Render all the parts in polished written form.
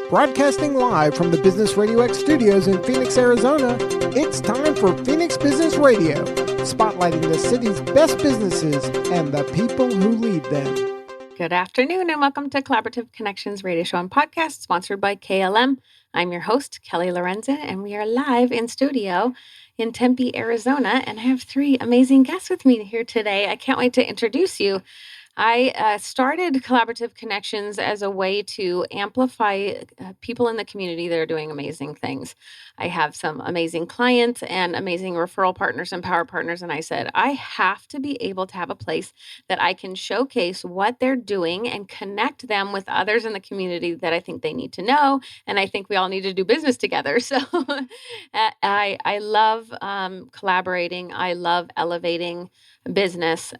Broadcasting live from the Business RadioX studios in Phoenix, Arizona, it's time for Phoenix Business Radio, spotlighting the city's best businesses and the people who lead them. Good afternoon and welcome to Collaborative Connections radio show and podcast sponsored by KLM. I'm your host, Kelly Lorenzen, and we are live in studio in Tempe, Arizona, and I have three amazing guests with me here today. I can't wait to introduce you. I started Collaborative Connections as a way to amplify people in the community that are doing amazing things. I have some amazing clients and amazing referral partners and power partners, and I said, I have to be able to have a place that I can showcase what they're doing and connect them with others in the community that I think they need to know, and I think we all need to do business together. So I love collaborating. I love elevating business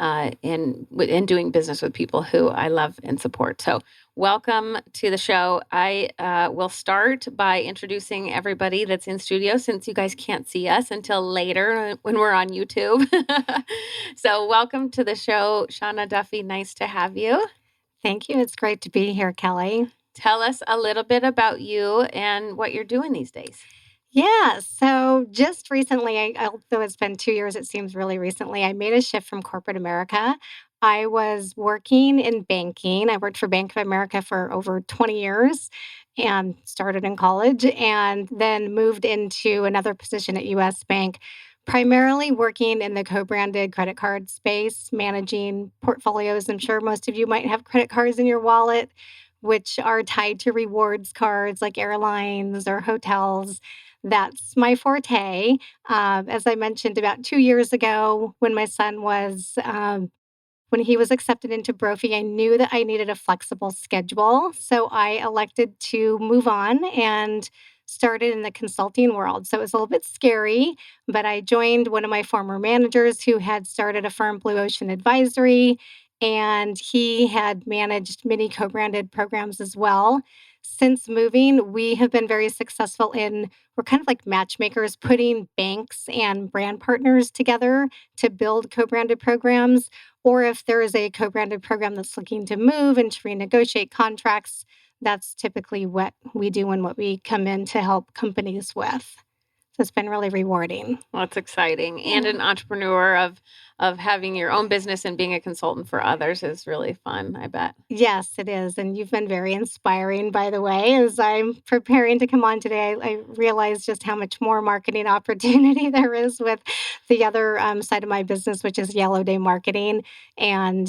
in doing business with people who I love and support. So welcome to the show. I will start by introducing everybody that's in studio since you guys can't see us until later when we're on YouTube. So welcome to the show, Shana Duffy. Nice to have you. Thank you. It's great to be here, Kelly. Tell us a little bit about you and what you're doing these days. Yeah. So just recently, although it's been 2 years, it seems really recently, I made a shift from corporate America. I was working in banking. I worked for Bank of America for over 20 years and started in college and then moved into another position at US Bank, primarily working in the co-branded credit card space, managing portfolios. I'm sure most of you might have credit cards in your wallet, which are tied to rewards cards like airlines or hotels. That's my forte. As I mentioned, about 2 years ago, when my son was, when he was accepted into Brophy, I knew that I needed a flexible schedule. So I elected to move on and started in the consulting world. So it was a little bit scary, but I joined one of my former managers who had started a firm, Blue Ocean Advisory, and he had managed many co-branded programs as well. Since moving, we have been very successful we're kind of like matchmakers, putting banks and brand partners together to build co-branded programs. Or if there is a co-branded program that's looking to move and to renegotiate contracts, that's typically what we do and what we come in to help companies with. So it's been really rewarding. Well, that's exciting. And an entrepreneur of having your own business and being a consultant for others is really fun, I bet. Yes, it is. And you've been very inspiring, by the way. As I'm preparing to come on today, I realized just how much more marketing opportunity there is with the other side of my business, which is Yellow Day marketing. And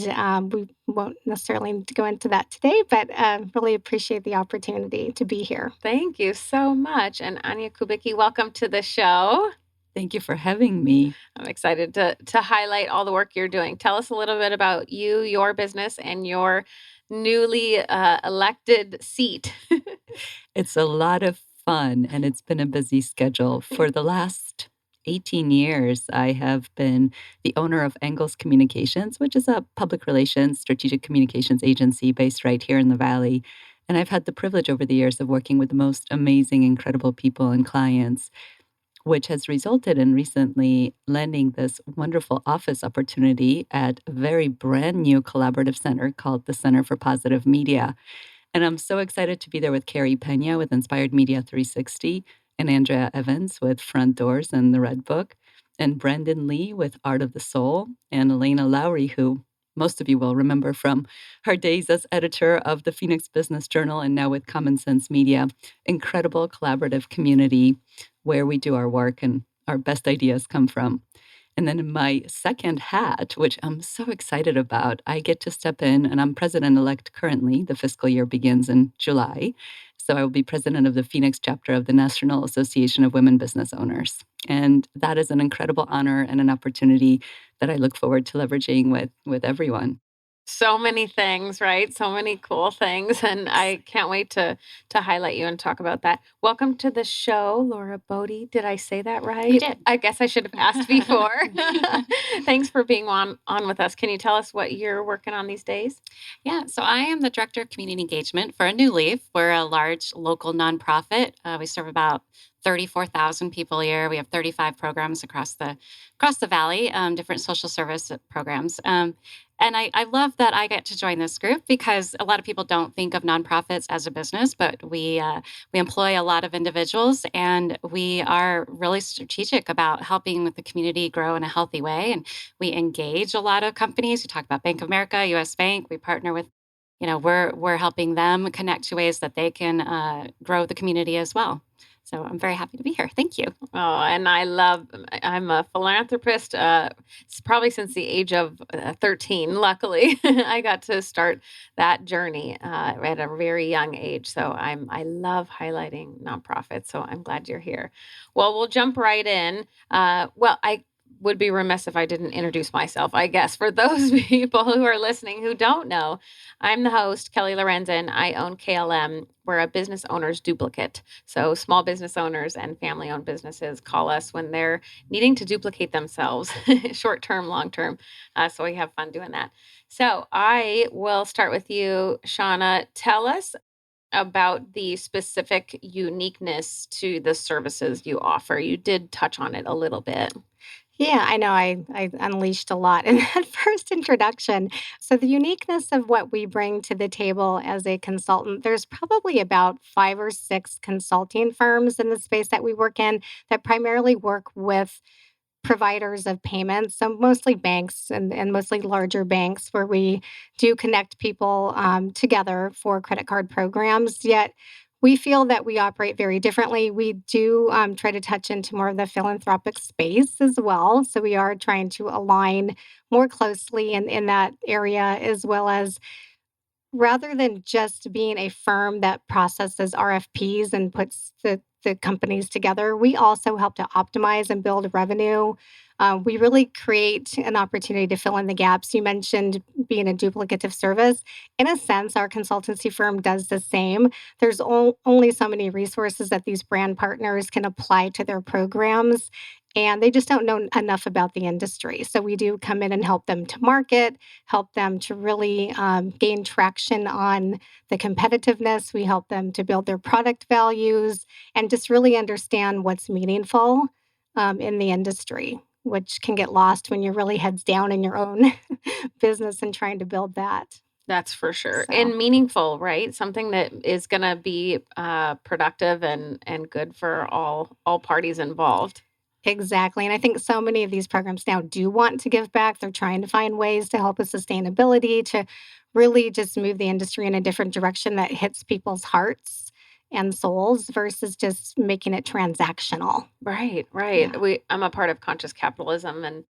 we won't necessarily need to go into that today, but really appreciate the opportunity to be here. Thank you so much. And Ania Kubicki, welcome to the show. Thank you for having me. I'm excited to highlight all the work you're doing. Tell us a little bit about you, your business, and your newly elected seat. It's a lot of fun, and it's been a busy schedule. For the last 18 years, I have been the owner of Angles Communications, which is a public relations, strategic communications agency based right here in the Valley. And I've had the privilege over the years of working with the most amazing, incredible people and clients, which has resulted in recently landing this wonderful office opportunity at a very brand new collaborative center called the Center for Positive Media. And I'm so excited to be there with Carrie Pena with Inspired Media 360, and Andrea Evans with Front Doors and the Red Book, and Brandon Lee with Art of the Soul, and Elena Lowry, who most of you will remember from her days as editor of the Phoenix Business Journal and now with Common Sense Media. Incredible collaborative community where we do our work and our best ideas come from. And then in my second hat, which I'm so excited about, I get to step in, and I'm president-elect currently. The fiscal year begins in July. So I will be president of the Phoenix chapter of the National Association of Women Business Owners. And that is an incredible honor and an opportunity that I look forward to leveraging with everyone. So many things, right? So many cool things. And I can't wait to highlight you and talk about that. Welcome to the show, Laura Bode. Did I say that right? You did. I guess I should have asked before. Thanks for being on with us. Can you tell us what you're working on these days? Yeah, so I am the Director of Community Engagement for A New Leaf. We're a large local nonprofit. We serve about 34,000 people a year. We have 35 programs across the valley, different social service programs. And I love that I get to join this group because a lot of people don't think of nonprofits as a business, but we employ a lot of individuals, and we are really strategic about helping with the community grow in a healthy way. And we engage a lot of companies. We talk about Bank of America, U.S. Bank. We partner with, we're helping them connect to ways that they can grow the community as well. So I'm very happy to be here. Thank you. Oh, and I'm a philanthropist, probably since the age of 13. Luckily, I got to start that journey at a very young age. So I love highlighting nonprofits. So I'm glad you're here. Well, we'll jump right in. I would be remiss if I didn't introduce myself, I guess, for those people who are listening who don't know. I'm the host, Kelly Lorenzen. I own KLM. We're a business owner's duplicate. So small business owners and family-owned businesses call us when they're needing to duplicate themselves, short-term, long-term. So we have fun doing that. So I will start with you, Shana. Tell us about the specific uniqueness to the services you offer. You did touch on it a little bit. Yeah, I know I unleashed a lot in that first introduction. So, the uniqueness of what we bring to the table as a consultant, there's probably about 5 or 6 consulting firms in the space that we work in that primarily work with providers of payments. So, mostly banks and mostly larger banks where we do connect people together for credit card programs. Yet, we feel that we operate very differently. We do try to touch into more of the philanthropic space as well. So we are trying to align more closely in that area, as well as rather than just being a firm that processes RFPs and puts the companies together, we also help to optimize and build revenue. We really create an opportunity to fill in the gaps. You mentioned being a duplicative service. In a sense, our consultancy firm does the same. There's only so many resources that these brand partners can apply to their programs, and they just don't know enough about the industry. So we do come in and help them to market, help them to really gain traction on the competitiveness. We help them to build their product values and just really understand what's meaningful in the industry, which can get lost when you're really heads down in your own business and trying to build that. That's for sure. So. And meaningful, right? Something that is going to be productive and good for all parties involved. Exactly. And I think so many of these programs now do want to give back. They're trying to find ways to help with sustainability, to really just move the industry in a different direction that hits people's hearts and souls versus just making it transactional. Right. Yeah. I'm a part of Conscious Capitalism, and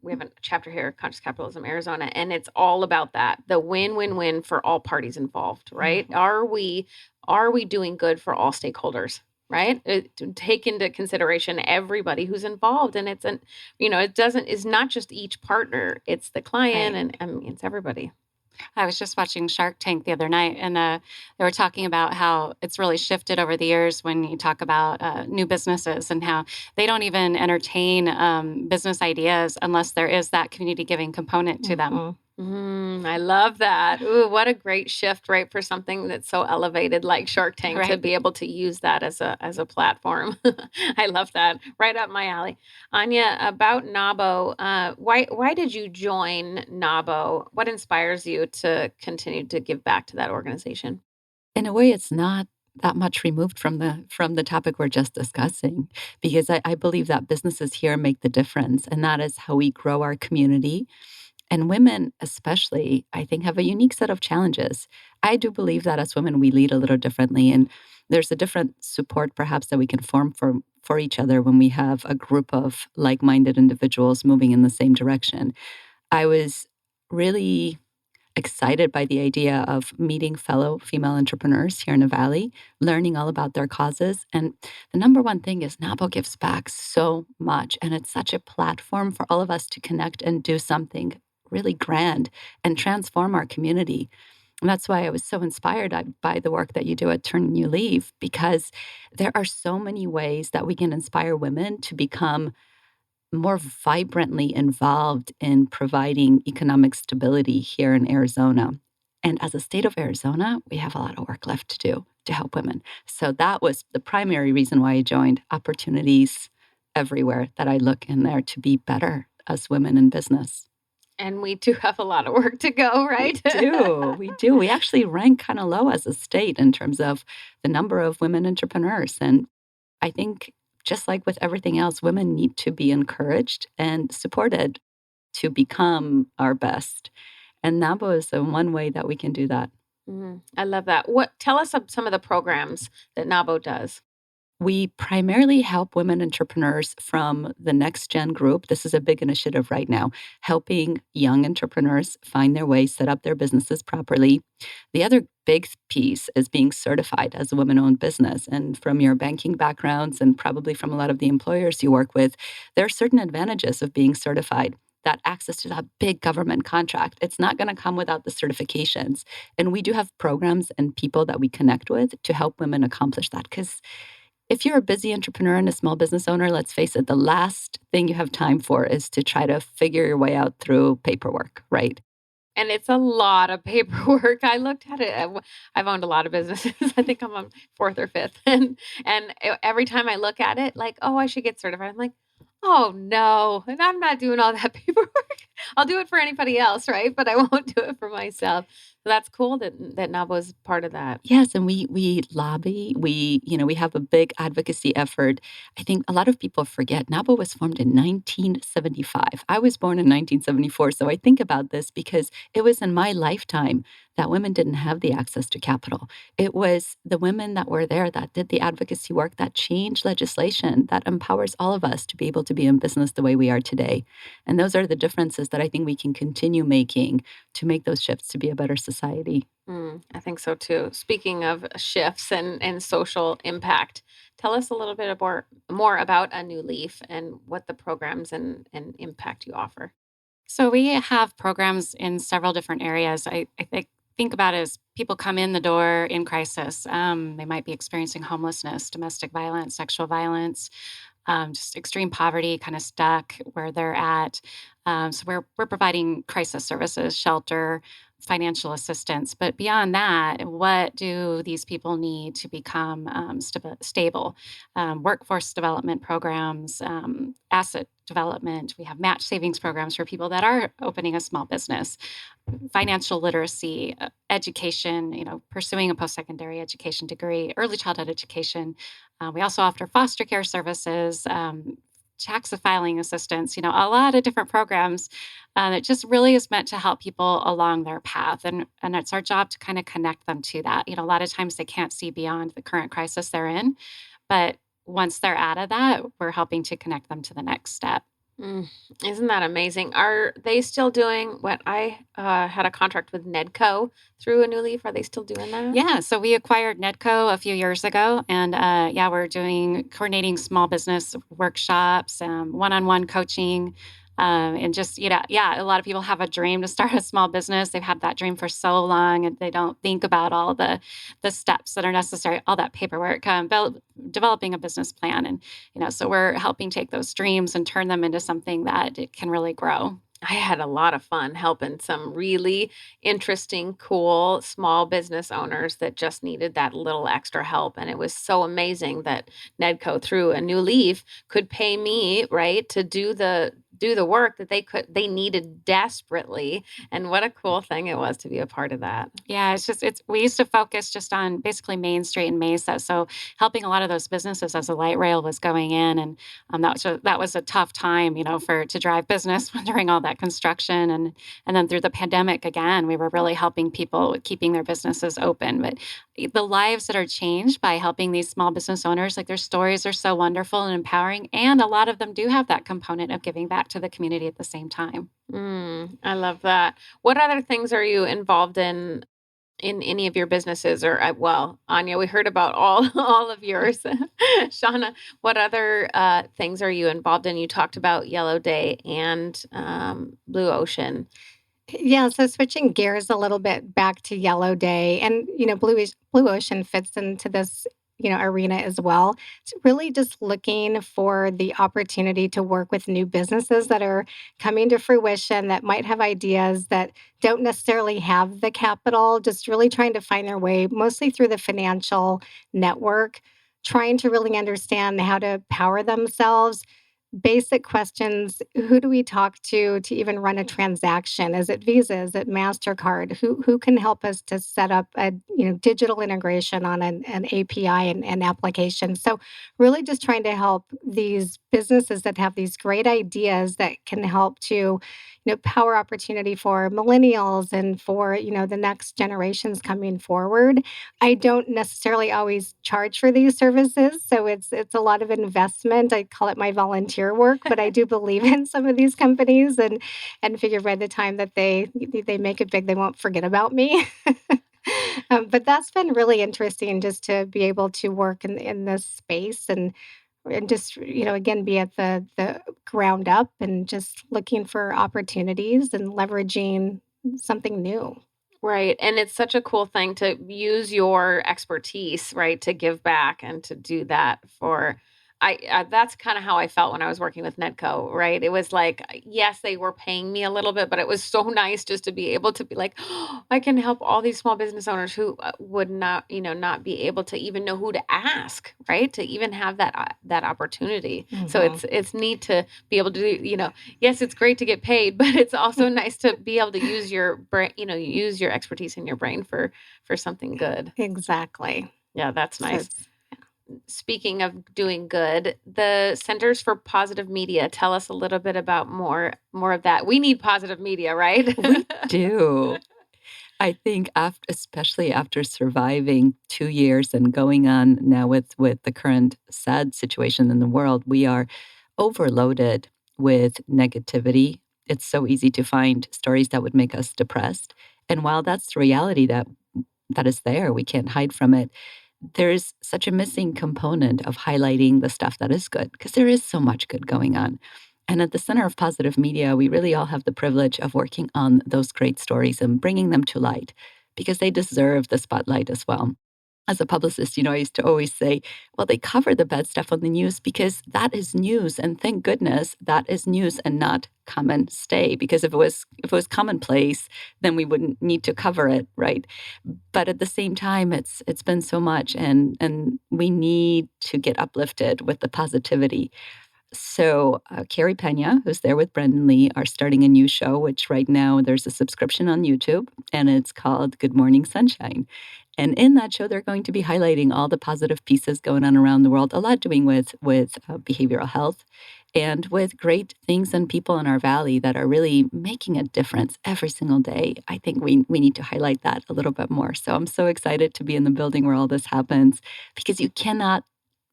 we have a chapter here, Conscious Capitalism Arizona, and it's all about that, the win-win-win for all parties involved, right? Mhm. Are we doing good for all stakeholders, right? To take into consideration everybody who's involved, and it's not just each partner, it's the client, Right. and I mean, it's everybody. I was just watching Shark Tank the other night, and they were talking about how it's really shifted over the years when you talk about new businesses and how they don't even entertain business ideas unless there is that community giving component to them. I love that. Ooh, what a great shift, right? For something that's so elevated like Shark Tank to Right. be able to use that as a platform. I love that. Right up my alley. Anya, about NAWBO, why did you join NAWBO? What inspires you to continue to give back to that organization? In a way, it's not that much removed from the topic we're just discussing, because I believe that businesses here make the difference, and that is how we grow our community. And women, especially, I think, have a unique set of challenges. I do believe that as women, we lead a little differently, and there's a different support perhaps that we can form for each other when we have a group of like-minded individuals moving in the same direction. I was really excited by the idea of meeting fellow female entrepreneurs here in the Valley, learning all about their causes. And the number one thing is NAWBO gives back so much, and it's such a platform for all of us to connect and do something really grand and transform our community. And that's why I was so inspired by the work that you do at Turn a New Leaf, because there are so many ways that we can inspire women to become more vibrantly involved in providing economic stability here in Arizona. And as a state of Arizona, we have a lot of work left to do to help women. So that was the primary reason why I joined. Opportunities everywhere that I look in there to be better as women in business. And we do have a lot of work to go, right? We do. We actually rank kind of low as a state in terms of the number of women entrepreneurs. And I think just like with everything else, women need to be encouraged and supported to become our best. And NAWBO is the one way that we can do that. I love that. Tell us some of the programs that NAWBO does. We primarily help women entrepreneurs from the next gen group. This is a big initiative right now, helping young entrepreneurs find their way, set up their businesses properly. The other big piece is being certified as a women-owned business. And from your banking backgrounds and probably from a lot of the employers you work with, there are certain advantages of being certified. That access to that big government contract. It's not going to come without the certifications. And we do have programs and people that we connect with to help women accomplish that. Because if you're a busy entrepreneur and a small business owner, let's face it, the last thing you have time for is to try to figure your way out through paperwork, right? And it's a lot of paperwork. I looked at it. I've owned a lot of businesses. I think I'm on fourth or fifth. And every time I look at it, like, oh, I should get certified. I'm like, oh, no. And I'm not doing all that paperwork. I'll do it for anybody else, right? But I won't do it for myself. So that's cool that NAWBO is part of that. Yes, and we lobby. We have a big advocacy effort. I think a lot of people forget NAWBO was formed in 1975. I was born in 1974, so I think about this because it was in my lifetime that women didn't have the access to capital. It was the women that were there that did the advocacy work, that changed legislation, that empowers all of us to be able to be in business the way we are today. And those are the differences that I think we can continue making to make those shifts to be a better society. I think so too. Speaking of shifts and social impact, tell us a little bit more about A New Leaf and what the programs and impact you offer. So we have programs in several different areas. I think about it as people come in the door in crisis. They might be experiencing homelessness, domestic violence, sexual violence, just extreme poverty, kind of stuck where they're at. So we're providing crisis services, shelter, financial assistance. But beyond that, what do these people need to become stable? Workforce development programs, asset development. We have match savings programs for people that are opening a small business, financial literacy, education, pursuing a post-secondary education degree, early childhood education. We also offer foster care services, tax filing assistance, a lot of different programs that just really is meant to help people along their path. And it's our job to kind of connect them to that. A lot of times they can't see beyond the current crisis they're in, but once they're out of that, we're helping to connect them to the next step. Isn't that amazing? Are they still doing what I had a contract with NEDCO through A New Leaf? Are they still doing that? Yeah. So we acquired NEDCO a few years ago. And we're coordinating small business workshops, one-on-one coaching. And just, a lot of people have a dream to start a small business. They've had that dream for so long and they don't think about all the steps that are necessary, all that paperwork, developing a business plan. And, so we're helping take those dreams and turn them into something that it can really grow. I had a lot of fun helping some really interesting, cool small business owners that just needed that little extra help. And it was so amazing that NEDCO through A New Leaf could pay me, right, to do the work that they needed desperately. And what a cool thing it was to be a part of that. Yeah, we used to focus just on basically Main Street and Mesa. So helping a lot of those businesses as the light rail was going in. And that was a tough time, to drive business during all that construction. And then through the pandemic, again, we were really helping people with keeping their businesses open. But the lives that are changed by helping these small business owners, like their stories are so wonderful and empowering. And a lot of them do have that component of giving back to the community at the same time. I love that. What other things are you involved in any of your businesses? Or, Ania, we heard about all of yours. Shana, what other things are you involved in? You talked about Yellow Day and Blue Ocean. Yeah, so switching gears a little bit back to Yellow Day, and Blue Ocean fits into this arena as well. It's really just looking for the opportunity to work with new businesses that are coming to fruition, that might have ideas that don't necessarily have the capital, just really trying to find their way, mostly through the financial network, trying to really understand how to power themselves, basic questions. Who do we talk to even run a transaction? Is it Visa? Is it MasterCard? Who can help us to set up a digital integration on an API and application? So really just trying to help these businesses that have these great ideas that can help to power opportunity for millennials and for the next generations coming forward. I don't necessarily always charge for these services, so it's a lot of investment. I call it my volunteer work, but I do believe in some of these companies and figure by the time that they make it big, they won't forget about me. But that's been really interesting just to be able to work in this space and just again be at the ground up and just looking for opportunities and leveraging something new. Right. And it's such a cool thing to use your expertise, right, to give back and to do that for that's kind of how I felt when I was working with Nedco, right? It was like, yes, they were paying me a little bit, but it was so nice just to be able to be like, oh, I can help all these small business owners who would not, not be able to even know who to ask, right? To even have that opportunity. So it's neat to be able to do, yes, it's great to get paid, but it's also nice to be able to use your brain, use your expertise in your brain for something good. Exactly. Yeah, that's nice. So Speaking of doing good, the Centers for Positive Media, tell us a little bit about more of that. We need positive media, right? We do. I think especially after surviving 2 years and going on now with the current sad situation in the world, we are overloaded with negativity. It's so easy to find stories that would make us depressed. And while that's the reality that is there, we can't hide from it. There's such a missing component of highlighting the stuff that is good, because there is so much good going on. And at the Center of Positive Media, we really all have the privilege of working on those great stories and bringing them to light, because they deserve the spotlight as well. As a publicist, I used to always say, well, they cover the bad stuff on the news because that is news. And thank goodness that is news and not common stay. Because if it was commonplace, then we wouldn't need to cover it, right? But at the same time, it's been so much, and we need to get uplifted with the positivity. So Carrie Pena, who's there with Brendan Lee, are starting a new show, which right now there's a subscription on YouTube, and it's called Good Morning Sunshine. And in that show, they're going to be highlighting all the positive pieces going on around the world, a lot doing with behavioral health and with great things and people in our valley that are really making a difference every single day. I think we need to highlight that a little bit more. So I'm so excited to be in the building where all this happens, because you cannot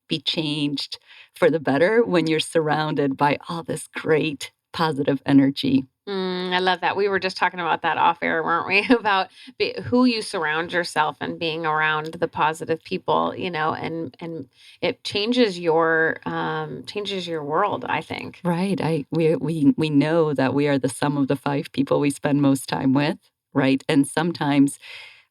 be changed for the better when you're surrounded by all this great positive energy. I love that. We were just talking about that off air, weren't we? About who you surround yourself and being around the positive people, and it changes your world, I think. Right. We know that we are the sum of the 5 people we spend most time with, right? And sometimes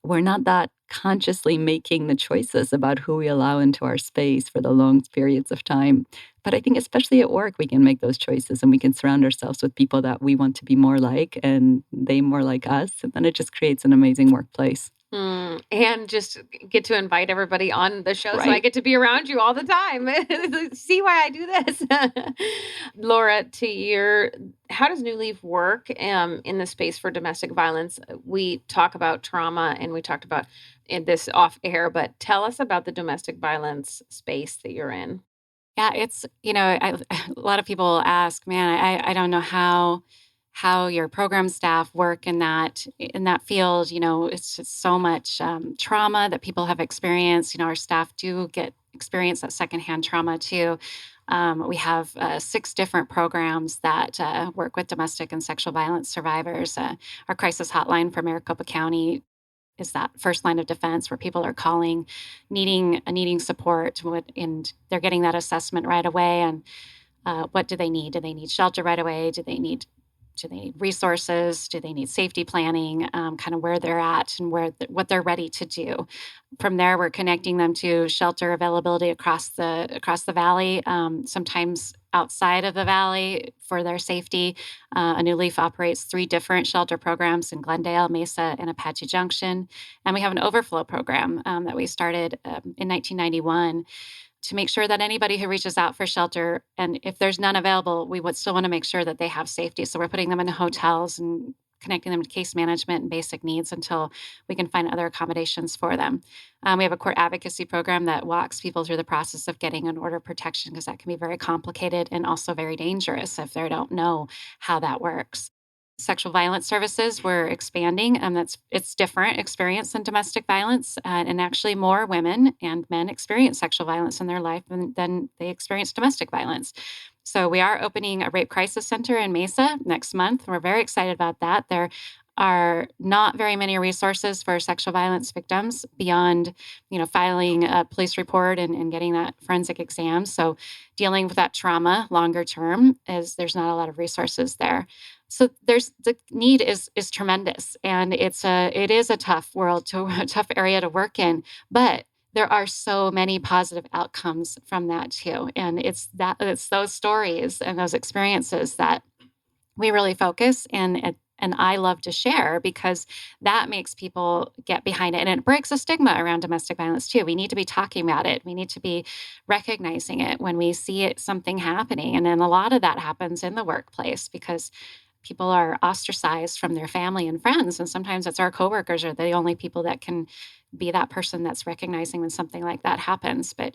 we're not that consciously making the choices about who we allow into our space for the long periods of time. But I think especially at work, we can make those choices, and we can surround ourselves with people that we want to be more like and they more like us. And then it just creates an amazing workplace. And just get to invite everybody on the show, Right. so I get to be around you all the time. See why I do this. Laura, how does New Leaf work in the space for domestic violence? We talk about trauma, and we talked about in this off air, but tell us about the domestic violence space that you're in. Yeah, it's, a lot of people ask, man, I don't know how your program staff work in that field. It's just so much trauma that people have experienced. Our staff do experience that secondhand trauma too. We have 6 different programs that work with domestic and sexual violence survivors. Our crisis hotline for Maricopa County is that first line of defense where people are calling, needing support, and they're getting that assessment right away. And what do they need? Do they need shelter right away? Do they need resources? Do they need safety planning? Kind of where they're at and what they're ready to do. From there, we're connecting them to shelter availability across the valley. Sometimes outside of the valley for their safety. A New Leaf operates 3 different shelter programs in Glendale, Mesa, and Apache Junction. And we have an overflow program that we started in 1991 to make sure that anybody who reaches out for shelter, and if there's none available, we would still want to make sure that they have safety. So we're putting them in hotels and connecting them to case management and basic needs until we can find other accommodations for them. We have a court advocacy program that walks people through the process of getting an order of protection, because that can be very complicated and also very dangerous if they don't know how that works. Sexual violence services, we're expanding, and it's different experience than domestic violence, and actually more women and men experience sexual violence in their life than they experience domestic violence. So we are opening a rape crisis center in Mesa next month. We're very excited about that. There are not very many resources for sexual violence victims beyond, filing a police report and getting that forensic exam. So dealing with that trauma longer term there's not a lot of resources there. So the need is tremendous, and it is a tough a tough area to work in, but there are so many positive outcomes from that too. And it's those stories and those experiences that we really focus and I love to share, because that makes people get behind it. And it breaks a stigma around domestic violence too. We need to be talking about it. We need to be recognizing it when we see something happening. And then a lot of that happens in the workplace, because people are ostracized from their family and friends. And sometimes it's our coworkers are the only people that can be that person that's recognizing when something like that happens. But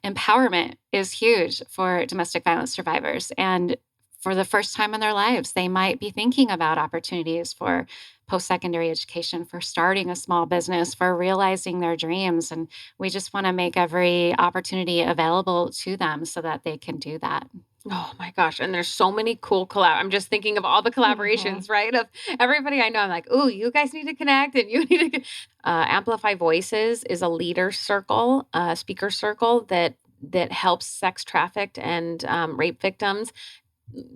empowerment is huge for domestic violence survivors. And for the first time in their lives, they might be thinking about opportunities for post-secondary education, for starting a small business, for realizing their dreams. And we just want to make every opportunity available to them so that they can do that. Oh my gosh. And there's so many cool I'm just thinking of all the collaborations, right? Of everybody I know. I'm like, oh, you guys need to connect, and you need to Amplify Voices is a leader circle, speaker circle that helps sex trafficked and rape victims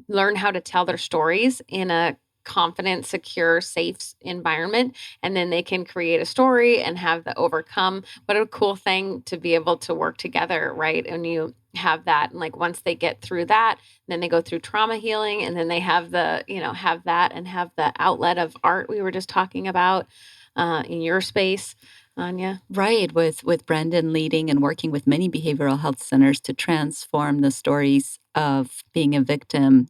learn how to tell their stories in a confident, secure, safe environment. And then they can create a story and have the overcome. What a cool thing to be able to work together, right? And you have that. And like once they get through that, then they go through trauma healing, and then they have have that and have the outlet of art we were just talking about in your space, Ania. Right, with Brendan leading and working with many behavioral health centers to transform the stories of being a victim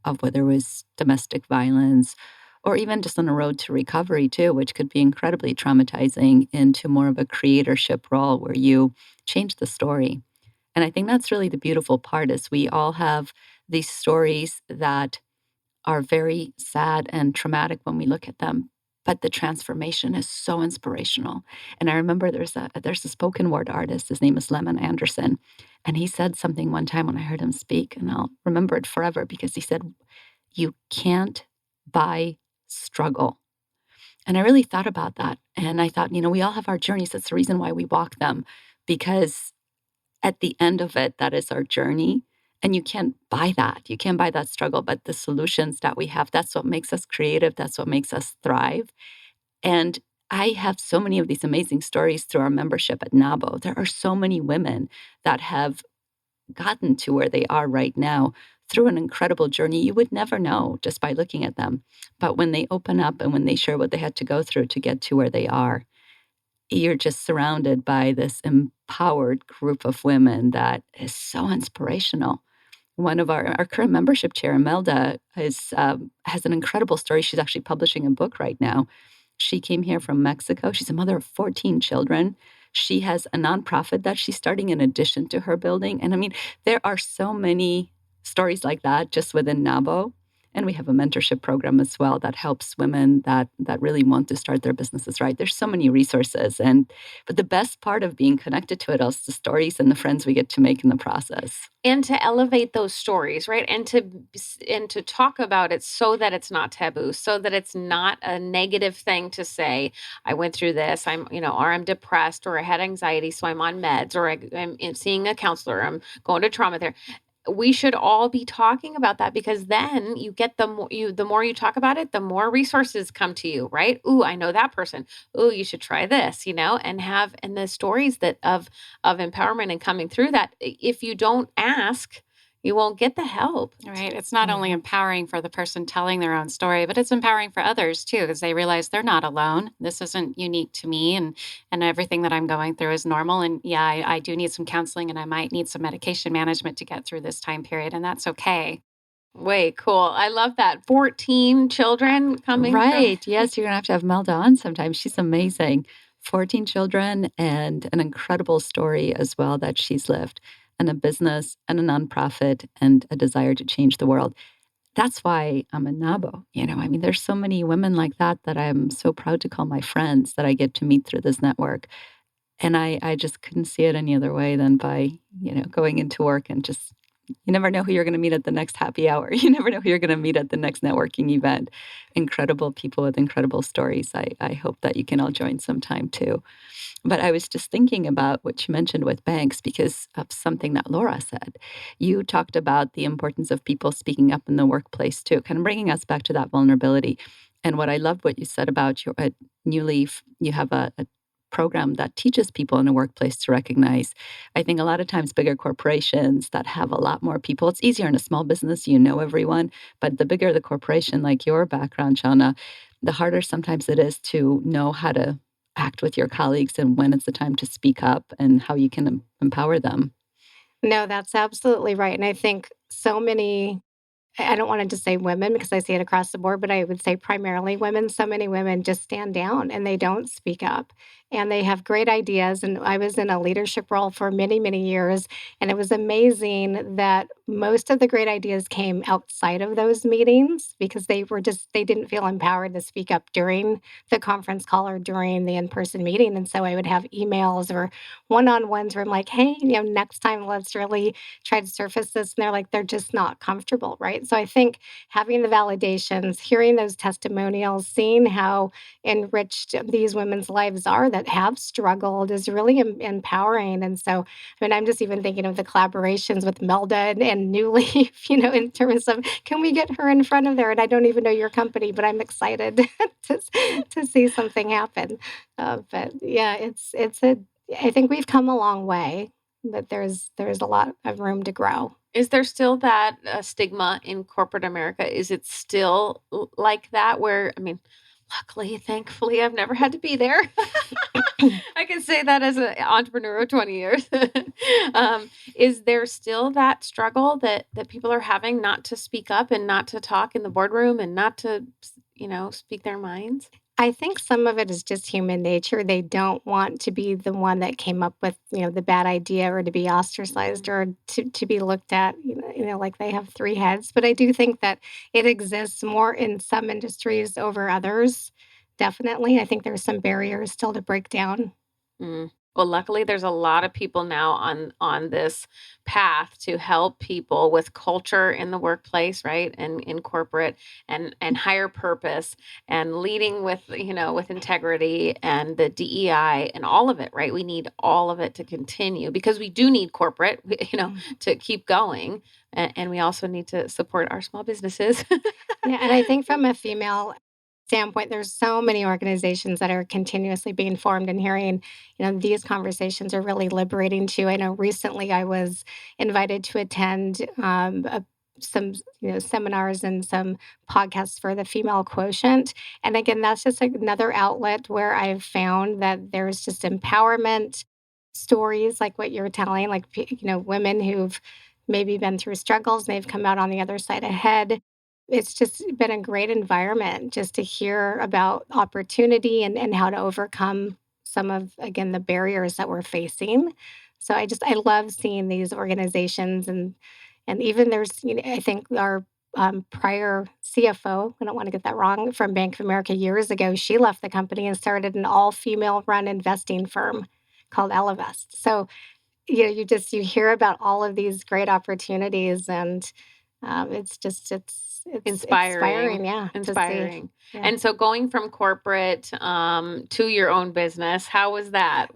of whether it was domestic violence or even just on a road to recovery too, which could be incredibly traumatizing, into more of a creatorship role where you change the story. And I think that's really the beautiful part, is we all have these stories that are very sad and traumatic when we look at them, but the transformation is so inspirational. And I remember there's a spoken word artist, his name is Lemon Anderson, and he said something one time when I heard him speak, and I'll remember it forever, because he said, "You can't buy struggle." And I really thought about that. And I thought, we all have our journeys. That's the reason why we walk them, because at the end of it, that is our journey. And you can't buy that. You can't buy that struggle. But the solutions that we have, that's what makes us creative. That's what makes us thrive. And I have so many of these amazing stories through our membership at NAWBO. There are so many women that have gotten to where they are right now through an incredible journey you would never know just by looking at them. But when they open up and when they share what they had to go through to get to where they are, you're just surrounded by this empowered group of women that is so inspirational. One of our current membership chair, Imelda, has an incredible story. She's actually publishing a book right now. She came here from Mexico. She's a mother of 14 children. She has a nonprofit that she's starting in addition to her building. And I mean, there are so many stories like that just within NAWBO. And we have a mentorship program as well that helps women that really want to start their businesses right. There's so many resources. But the best part of being connected to it is the stories and the friends we get to make in the process. And to elevate those stories, right? And to talk about it so that it's not taboo, so that it's not a negative thing to say, I went through this, or I'm depressed, or I had anxiety, so I'm on meds, or I'm seeing a counselor, I'm going to trauma therapy. We should all be talking about that, because then you get the more you talk about it, the more resources come to you, right? Ooh, I know that person. Ooh, you should try this, and the stories that of empowerment and coming through that. If you don't ask, you won't get the help. Right. It's not only empowering for the person telling their own story, but it's empowering for others too, because they realize they're not alone. This isn't unique to me, and everything that I'm going through is normal. And yeah, I do need some counseling, and I might need some medication management to get through this time period, and that's okay. Way cool. I love that. 14 children coming Right. from... Yes, you're going to have Melda on sometime. She's amazing. 14 children and an incredible story as well that she's lived, and a business and a nonprofit and a desire to change the world. That's why I'm a NAWBO. I mean, there's so many women like that I'm so proud to call my friends that I get to meet through this network. And I just couldn't see it any other way than by, going into work and just, you never know who you're going to meet at the next happy hour. You never know who you're going to meet at the next networking event. Incredible people with incredible stories. I hope that you can all join sometime too. But I was just thinking about what you mentioned with banks because of something that Laura said. You talked about the importance of people speaking up in the workplace too, kind of bringing us back to that vulnerability. And what I loved what you said about your New Leaf, you have a program that teaches people in a workplace to recognize. I think a lot of times bigger corporations that have a lot more people, it's easier in a small business, everyone, but the bigger the corporation, like your background, Shana, the harder sometimes it is to know how to act with your colleagues and when it's the time to speak up and how you can empower them. No, that's absolutely right. And I think so many, I don't want to just say women because I see it across the board, but I would say primarily women. So many women just stand down and they don't speak up, and they have great ideas. And I was in a leadership role for many, many years. And it was amazing that most of the great ideas came outside of those meetings because they didn't feel empowered to speak up during the conference call or during the in-person meeting. And so I would have emails or one-on-ones where I'm like, hey, next time let's really try to surface this. And they're just not comfortable, right? So I think having the validations, hearing those testimonials, seeing how enriched these women's lives are that have struggled is really empowering. And so, I'm just even thinking of the collaborations with Melda and New Leaf, in terms of, can we get her in front of there? And I don't even know your company, but I'm excited to see something happen. But yeah, I think we've come a long way, but there's a lot of room to grow. Is there still that stigma in corporate America? Is it still like that where, luckily, thankfully, I've never had to be there. I can say that as an entrepreneur of 20 years. Is there still that struggle that people are having not to speak up and not to talk in the boardroom and not to, speak their minds? I think some of it is just human nature. They don't want to be the one that came up with, the bad idea or to be ostracized or to be looked at, like they have three heads. But I do think that it exists more in some industries over others. Definitely. I think there's some barriers still to break down. Well, luckily, there's a lot of people now on this path to help people with culture in the workplace, right, and in corporate, and higher purpose, and leading with with integrity and the DEI and all of it, right? We need all of it to continue because we do need corporate, to keep going, and we also need to support our small businesses. Yeah, and I think from a female standpoint, there's so many organizations that are continuously being formed, and hearing, these conversations are really liberating too. I know recently I was invited to attend some, seminars and some podcasts for the female quotient. And again, that's just another outlet where I've found that there's just empowerment stories like what you're telling, like, women who've maybe been through struggles, and they've come out on the other side ahead. It's just been a great environment just to hear about opportunity and how to overcome some of, again, the barriers that we're facing. So I love seeing these organizations, and even there's, I think our prior CFO, I don't want to get that wrong, from Bank of America years ago, she left the company and started an all-female run investing firm called Elevest. So, you hear about all of these great opportunities, and it's Inspiring. yeah. Inspiring. Yeah. And so going from corporate to your own business, how was that?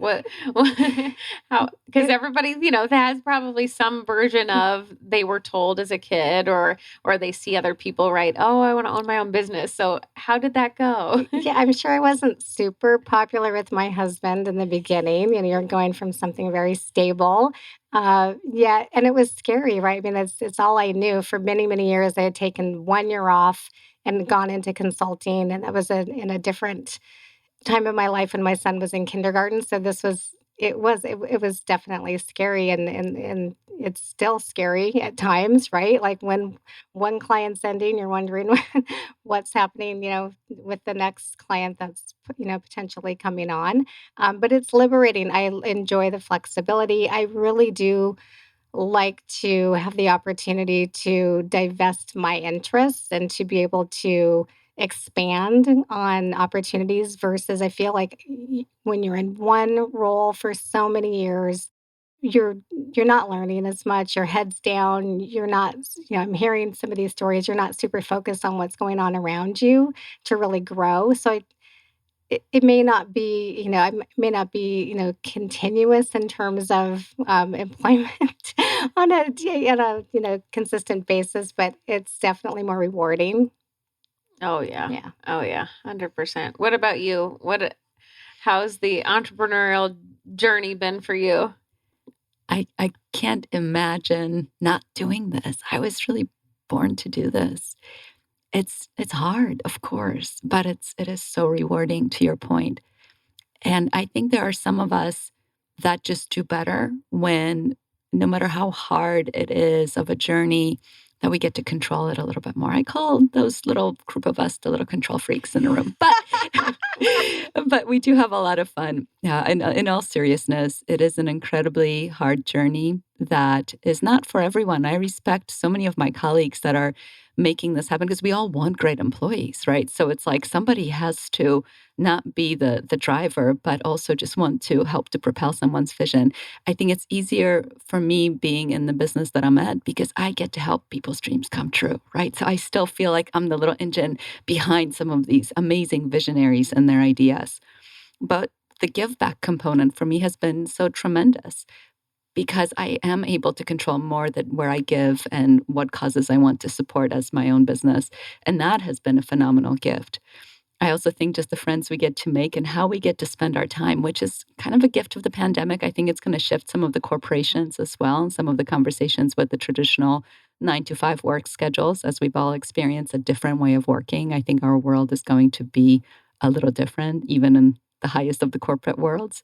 How Because everybody, that has probably some version of they were told as a kid or they see other people write, oh, I want to own my own business. So how did that go? Yeah, I'm sure I wasn't super popular with my husband in the beginning. You're going from something very stable. Yeah, and it was scary, right? I mean, it's all I knew. For many, many years, I had taken 1 year off and gone into consulting, and that was in a different time of my life when my son was in kindergarten. So it was definitely scary, and it's still scary at times, right? Like when one client's ending, you're wondering what's happening, with the next client that's potentially coming on. But it's liberating. I enjoy the flexibility. I really do like to have the opportunity to divest my interests and to be able to expand on opportunities versus I feel like when you're in one role for so many years, you're you're not learning as much, your head's down, you're not, I'm hearing some of these stories, you're not super focused on what's going on around you to really grow. So it may not be, may not be, continuous in terms of employment on a consistent basis, but it's definitely more rewarding. Oh, yeah. Yeah. Oh, yeah. 100%. What about you? How's the entrepreneurial journey been for you? I can't imagine not doing this. I was really born to do this. It's hard, of course, but it is so rewarding to your point. And I think there are some of us that just do better when no matter how hard it is of a journey, that we get to control it a little bit more. I call those little group of us the little control freaks in the room. But we do have a lot of fun. Yeah, in all seriousness, it is an incredibly hard journey that is not for everyone. I respect so many of my colleagues that are making this happen because we all want great employees, right? So it's like somebody has to not be the driver, but also just want to help to propel someone's vision. I think it's easier for me being in the business that I'm at because I get to help people's dreams come true, right? So I still feel like I'm the little engine behind some of these amazing visionaries and their ideas. But the give back component for me has been so tremendous because I am able to control more that where I give and what causes I want to support as my own business. And that has been a phenomenal gift. I also think just the friends we get to make and how we get to spend our time, which is kind of a gift of the pandemic. I think it's going to shift some of the corporations as well and some of the conversations with the traditional 9 to 5 work schedules as we've all experienced a different way of working. I think our world is going to be a little different, even in the highest of the corporate worlds.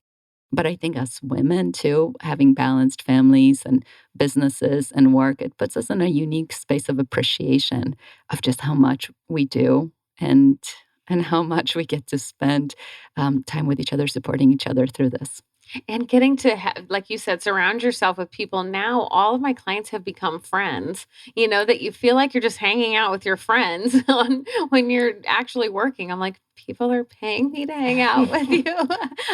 But I think us women too, having balanced families and businesses and work, it puts us in a unique space of appreciation of just how much we do and how much we get to spend time with each other, supporting each other through this. And getting to, like you said, surround yourself with people. Now, all of my clients have become friends, that you feel like you're just hanging out with your friends when you're actually working. I'm like, people are paying me to hang out with you.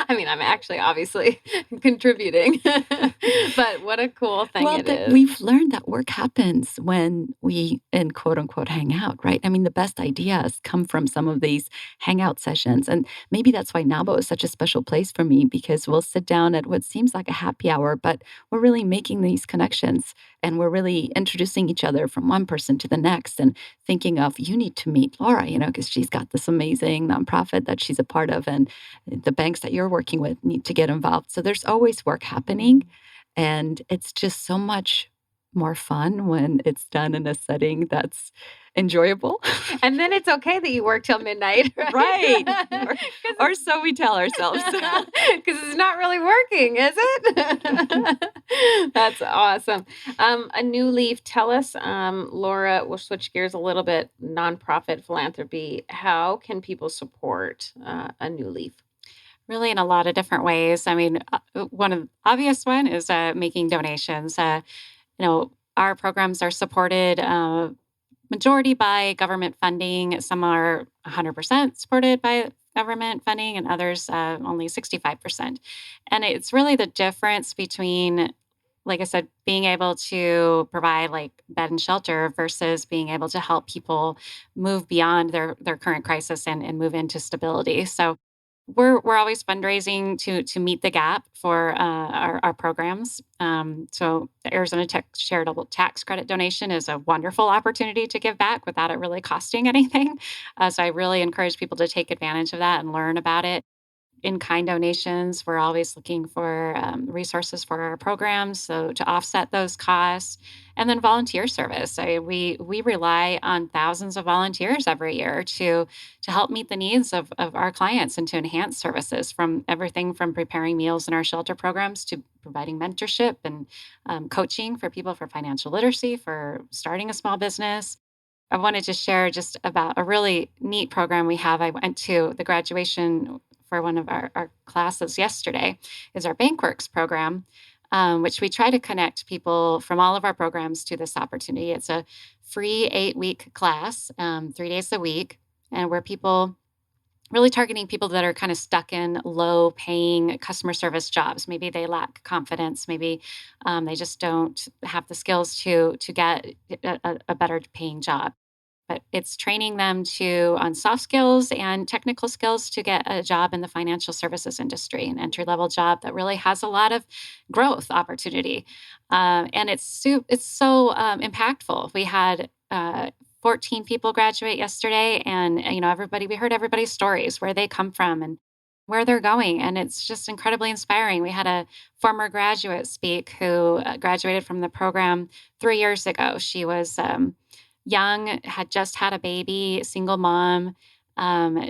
I mean, I'm actually obviously contributing, but what a cool thing it is. We've learned that work happens when we, in quote unquote, hang out, right? I mean, the best ideas come from some of these hangout sessions. And maybe that's why NAWBO is such a special place for me because we'll sit down at what seems like a happy hour, but we're really making these connections and we're really introducing each other from one person to the next and thinking of, you need to meet Laura, because she's got this amazing nonprofit that she's a part of and the banks that you're working with need to get involved. So there's always work happening and it's just so much more fun when it's done in a setting that's enjoyable. And then it's okay that you work till midnight, right? Right. Or so we tell ourselves. Because it's not really working, is it? That's awesome. A New Leaf, tell us, Laura, we'll switch gears a little bit, nonprofit philanthropy. How can people support A New Leaf? Really in a lot of different ways. I mean, one of the obvious one is making donations. Our programs are supported majority by government funding. Some are 100% supported by government funding and others only 65%. And it's really the difference between, like I said, being able to provide like bed and shelter versus being able to help people move beyond their current crisis and move into stability. So we're always fundraising to meet the gap for our programs. So the Arizona Tech Charitable Tax Credit Donation is a wonderful opportunity to give back without it really costing anything. So I really encourage people to take advantage of that and learn about it. In-kind donations, we're always looking for resources for our programs, so to offset those costs. And then volunteer service. We rely on thousands of volunteers every year to help meet the needs of our clients and to enhance services, from everything from preparing meals in our shelter programs to providing mentorship and coaching for people for financial literacy, for starting a small business. I wanted to share just about a really neat program we have. I went to the graduation for one of our classes yesterday, is our BankWorks program, which we try to connect people from all of our programs to this opportunity. It's a free 8-week class, 3 days a week, and where people really targeting people that are kind of stuck in low paying customer service jobs. Maybe they lack confidence. Maybe they just don't have the skills to get a better paying job. But it's training them on soft skills and technical skills to get a job in the financial services industry, an entry level job that really has a lot of growth opportunity. And it's so impactful. We had 14 people graduate yesterday, and we heard everybody's stories, where they come from and where they're going, and it's just incredibly inspiring. We had a former graduate speak who graduated from the program 3 years ago. She was young, had just had a baby, single mom.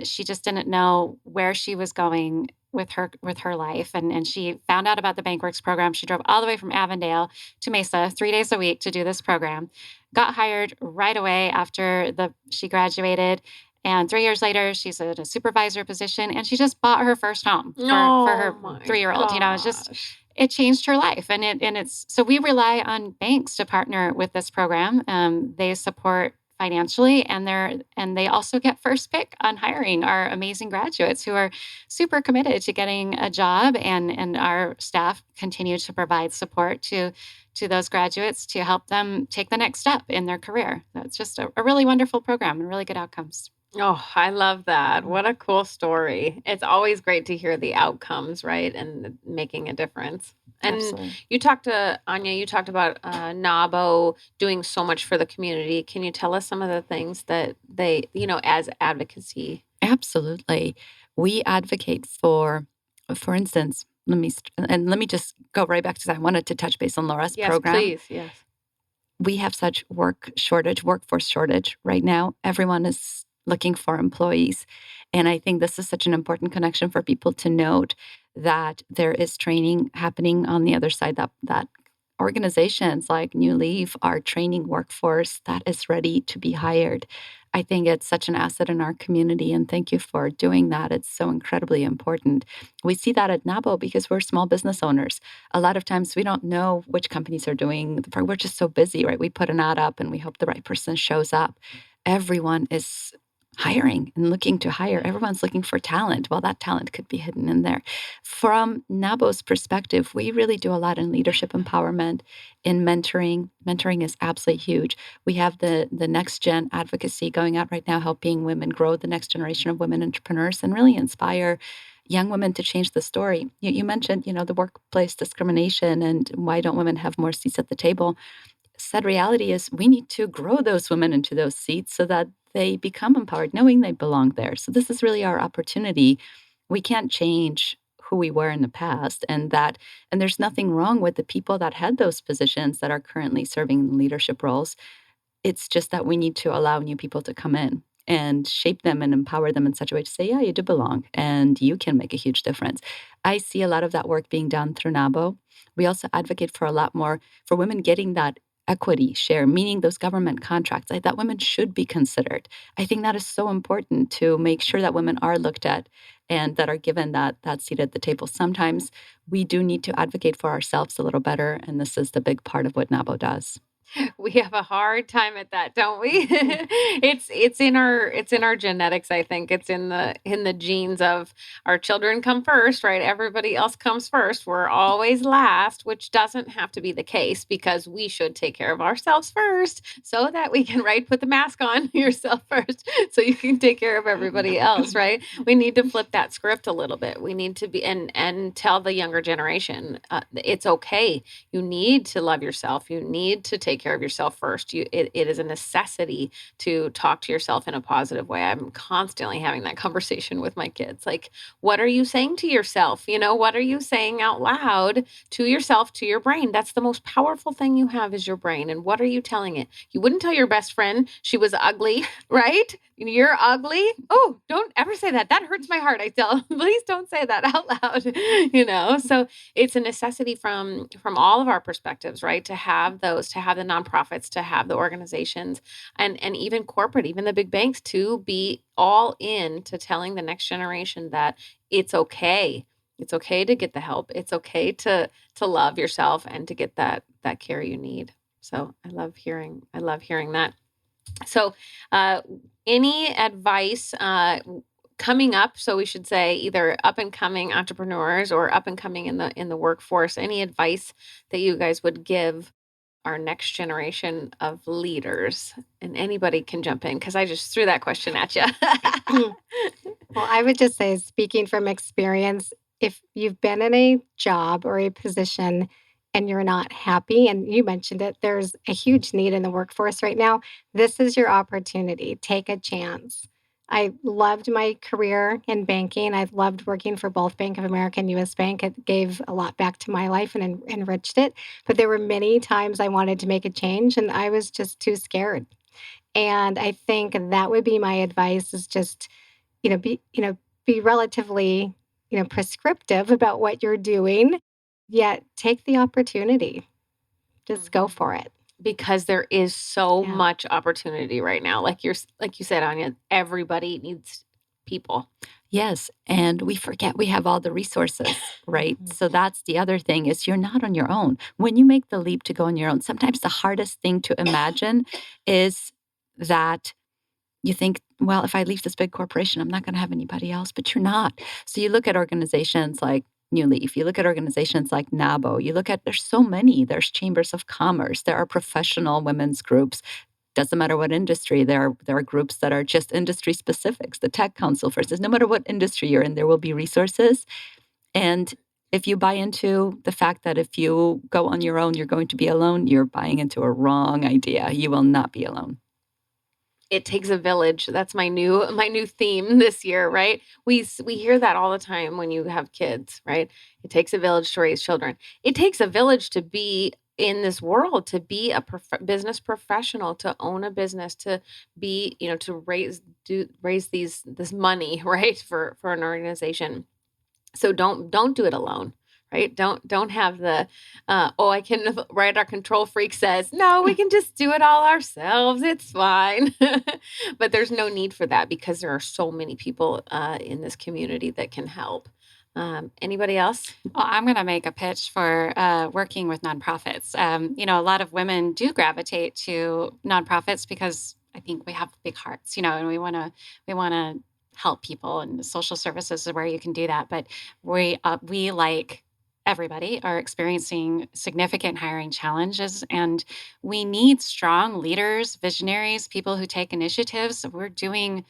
She just didn't know where she was going with her life, and she found out about the BankWorks program. She drove all the way from Avondale to Mesa 3 days a week to do this program. Got hired right away after she graduated. And 3 years later, she's at a supervisor position, and she just bought her first home for her 3-year-old. It changed her life. It's so we rely on banks to partner with this program. They support financially, and they also get first pick on hiring our amazing graduates who are super committed to getting a job, and our staff continue to provide support to those graduates to help them take the next step in their career. So it's just a really wonderful program and really good outcomes. Oh, I love that. What a cool story. It's always great to hear the outcomes, right? And making a difference. And Absolutely. you talked to Ania, you talked about NAWBO doing so much for the community. Can you tell us some of the things that they, as advocacy? Absolutely. We advocate for instance, let me just go right back to that. I wanted to touch base on Laura's program. Yes, please. Yes. We have such workforce shortage right now. Everyone is looking for employees. And I think this is such an important connection for people to note, that there is training happening on the other side, that organizations like New Leaf are training workforce that is ready to be hired. I think it's such an asset in our community, and thank you for doing that. It's so incredibly important. We see that at NAWBO because we're small business owners. A lot of times we don't know which companies are doing, we're just so busy, right? We put an ad up and we hope the right person shows up. Everyone is hiring and looking to hire. Everyone's looking for talent. Well, that talent could be hidden in there. From NAWBO's perspective, we really do a lot in leadership empowerment, in mentoring. Mentoring is absolutely huge. We have the next gen advocacy going out right now, helping women grow the next generation of women entrepreneurs and really inspire young women to change the story. You mentioned, the workplace discrimination and why don't women have more seats at the table. Sad reality is we need to grow those women into those seats so that they become empowered, knowing they belong there. So this is really our opportunity. We can't change who we were in the past, and there's nothing wrong with the people that had those positions that are currently serving leadership roles. It's just that we need to allow new people to come in and shape them and empower them in such a way to say, yeah, you do belong and you can make a huge difference. I see a lot of that work being done through NAWBO. We also advocate for a lot more for women getting that equity share, meaning those government contracts, that women should be considered. I think that is so important to make sure that women are looked at and that are given that seat at the table. Sometimes we do need to advocate for ourselves a little better, and this is the big part of what NAWBO does. we have a hard time at that, don't we? It's in our genetics, I think. It's in the genes of our children come first, right? Everybody else comes first. We're always last, which doesn't have to be the case because we should take care of ourselves first so that we can, right, put the mask on yourself first so you can take care of everybody else, right? We need to flip that script a little bit. We need to be and tell the younger generation, it's okay. You need to love yourself. You need to take care of yourself first. It is a necessity to talk to yourself in a positive way. I'm constantly having that conversation with my kids. Like, what are you saying to yourself? What are you saying out loud to yourself, to your brain? That's the most powerful thing you have is your brain. And what are you telling it? You wouldn't tell your best friend she was ugly, right? You're ugly. Oh, don't ever say that. That hurts my heart. I tell, please don't say that out loud, So it's a necessity from all of our perspectives, right? To have the nonprofits, to have the organizations and even corporate, even the big banks, to be all in to telling the next generation that it's okay. It's okay to get the help. It's okay to love yourself and to get that care you need. So I love hearing that. So, any advice coming up? So we should say either up and coming entrepreneurs or up and coming in the workforce. Any advice that you guys would give our next generation of leaders? And anybody can jump in because I just threw that question at you. Well, I would just say, speaking from experience, if you've been in a job or a position and you're not happy, and you mentioned it, there's a huge need in the workforce right now. This is your opportunity. Take a chance. I loved my career in banking. I've loved working for both Bank of America and US Bank. It gave a lot back to my life and enriched it. But there were many times I wanted to make a change and I was just too scared. And I think that would be my advice is just, be relatively, prescriptive about what you're doing, yet take the opportunity. Just go for it. Because there is so much opportunity right now. Like you said, Ania, everybody needs people. Yes. And we forget we have all the resources, right? So that's the other thing is you're not on your own. When you make the leap to go on your own, sometimes the hardest thing to imagine is that you think, well, if I leave this big corporation, I'm not going to have anybody else, but you're not. So you look at organizations like New Leaf, you look at organizations like NAWBO, there's so many, there's chambers of commerce, there are professional women's groups. Doesn't matter what industry, there are groups that are just industry specifics. The Tech Council, for instance, no matter what industry you're in, there will be resources. And if you buy into the fact that if you go on your own, you're going to be alone, you're buying into a wrong idea. You will not be alone. It takes a village. That's my new theme this year, right? We hear that all the time when you have kids, right? It takes a village to raise children. It takes a village to be in this world, to be a business professional, to own a business, to be, to raise this money, right, for an organization. So don't do it alone. Right? Don't have the, I can, right? Our control freak says, no, we can just do it all ourselves. It's fine. But there's no need for that because there are so many people in this community that can help. Anybody else? Well, I'm going to make a pitch for working with nonprofits. A lot of women do gravitate to nonprofits because I think we have big hearts, and we want to help people, and social services is where you can do that. But we like everybody are experiencing significant hiring challenges, and we need strong leaders, visionaries, people who take initiatives. We're doing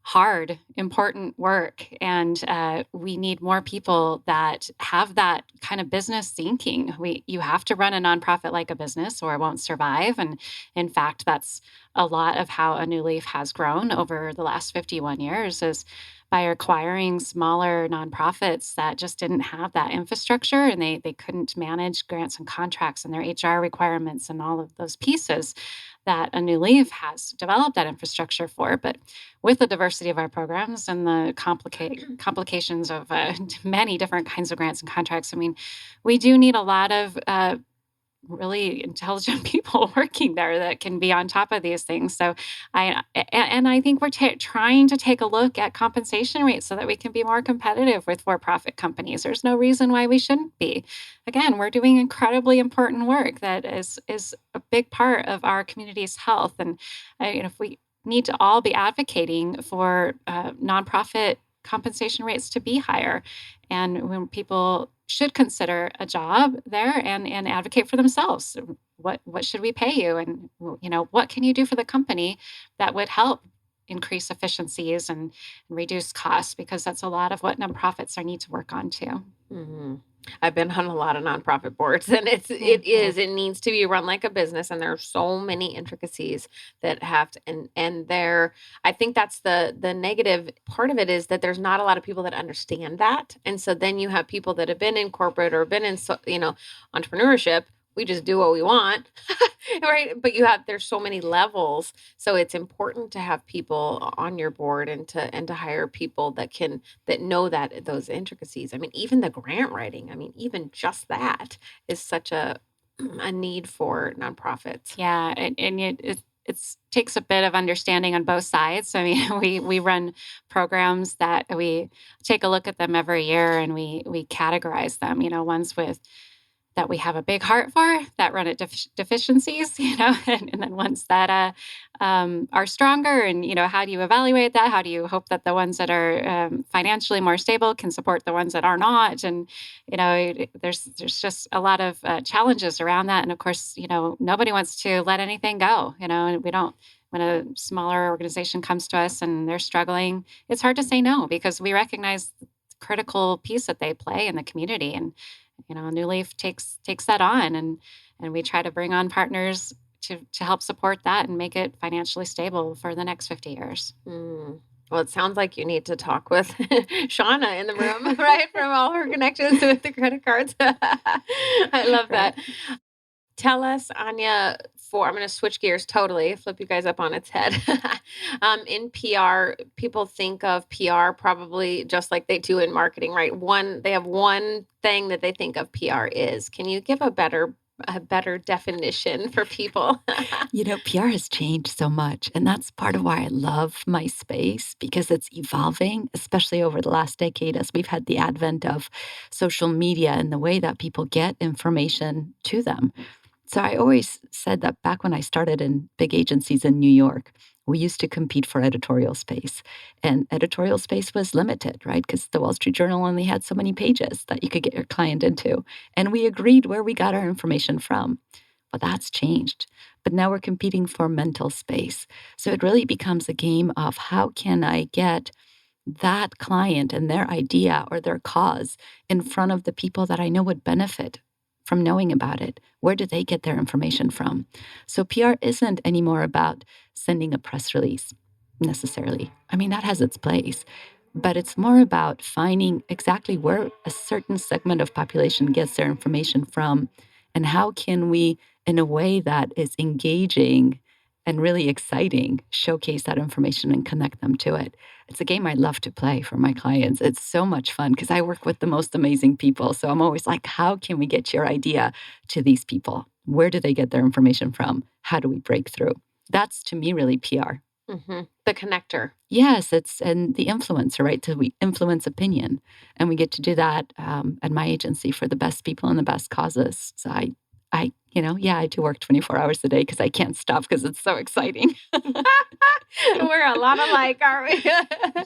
hard, important work, and we need more people that have that kind of business thinking. You have to run a nonprofit like a business or it won't survive. And in fact, that's a lot of how A New Leaf has grown over the last 51 years is by acquiring smaller nonprofits that just didn't have that infrastructure and they couldn't manage grants and contracts and their HR requirements and all of those pieces that A New Leaf has developed that infrastructure for. But with the diversity of our programs and the complications of many different kinds of grants and contracts, we do need a lot of really intelligent people working there that can be on top of these things. So I think we're trying to take a look at compensation rates so that we can be more competitive with for-profit companies. There's no reason why we shouldn't be. Again, we're doing incredibly important work that is big part of our community's health. And if we need to all be advocating for nonprofit compensation rates to be higher, and when people should consider a job there and advocate for themselves. What should we pay you? And, what can you do for the company that would help increase efficiencies and reduce costs? Because that's a lot of what nonprofits need to work on too. Mm-hmm. I've been on a lot of nonprofit boards, and it needs to be run like a business, and there are so many intricacies that have to, and there, I think that's the negative part of it, is that there's not a lot of people that understand that. And so then you have people that have been in corporate or been in, entrepreneurship. We just do what we want, right? But there's so many levels. So it's important to have people on your board and to hire people that know that those intricacies. I mean, even the grant writing, even just that is such a need for nonprofits. Yeah. And it takes a bit of understanding on both sides. I mean, we run programs that we take a look at them every year, and we categorize them, ones that we have a big heart for, that run at deficiencies, and then ones that are stronger. And, how do you evaluate that? How do you hope that the ones that are financially more stable can support the ones that are not? And, there's just a lot of challenges around that. And of course, nobody wants to let anything go, and we don't. When a smaller organization comes to us and they're struggling, it's hard to say no, because we recognize the critical piece that they play in the community. And New Leaf takes that on, and we try to bring on partners to help support that and make it financially stable for the next 50 years. Well, it sounds like you need to talk with Shana in the room, right? From all her connections with the credit cards. I love that. Tell us, Ania, I'm going to switch gears totally, flip you guys up on its head. In PR, people think of PR probably just like they do in marketing, right? They have one thing that they think of PR is. Can you give a better definition for people? PR has changed so much, and that's part of why I love my space, because it's evolving, especially over the last decade as we've had the advent of social media and the way that people get information to them. So I always said that back when I started in big agencies in New York, we used to compete for editorial space. And editorial space was limited, right? Because the Wall Street Journal only had so many pages that you could get your client into. And we agreed where we got our information from. But that's changed. But now we're competing for mental space. So it really becomes a game of how can I get that client and their idea or their cause in front of the people that I know would benefit from knowing about it. Where do they get their information from? So PR isn't anymore about sending a press release necessarily. That has its place, but it's more about finding exactly where a certain segment of population gets their information from, and how can we, in a way that is engaging and really exciting, showcase that information and connect them to it. It's a game I love to play for my clients. It's so much fun because I work with the most amazing people. So I'm always like, how can we get your idea to these people? Where do they get their information from? How do we break through? That's, to me, really PR. Mm-hmm. The connector. Yes, and the influencer, right? So we influence opinion. And we get to do that at my agency for the best people and the best causes. So I do work 24 hours a day because I can't stop because it's so exciting. We're a lot alike, aren't we?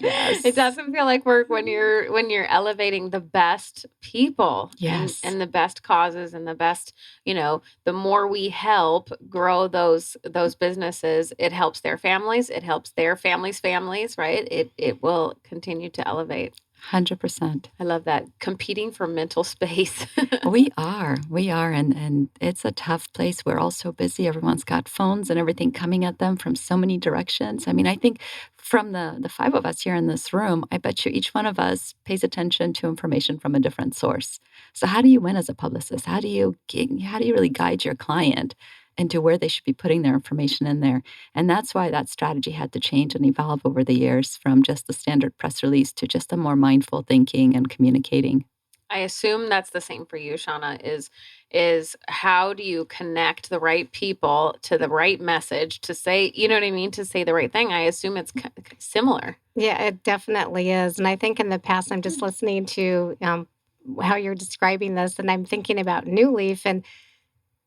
Yes. It doesn't feel like work when you're elevating the best people. Yes. And the best causes and the best, the more we help grow those businesses, it helps their families, it helps their families, right? It will continue to elevate. 100%. I love that. Competing for mental space. We are. And it's a tough place. We're all so busy. Everyone's got phones and everything coming at them from so many directions. I think from the five of us here in this room, I bet you each one of us pays attention to information from a different source. So how do you win as a publicist? How do you really guide your client into where they should be putting their information in there? And that's why that strategy had to change and evolve over the years from just the standard press release to just a more mindful thinking and communicating. I assume that's the same for you, Shana, is how do you connect the right people to the right message to say, to say the right thing? I assume it's similar. Yeah, it definitely is. And I think in the past, I'm just listening to how you're describing this, and I'm thinking about New Leaf, and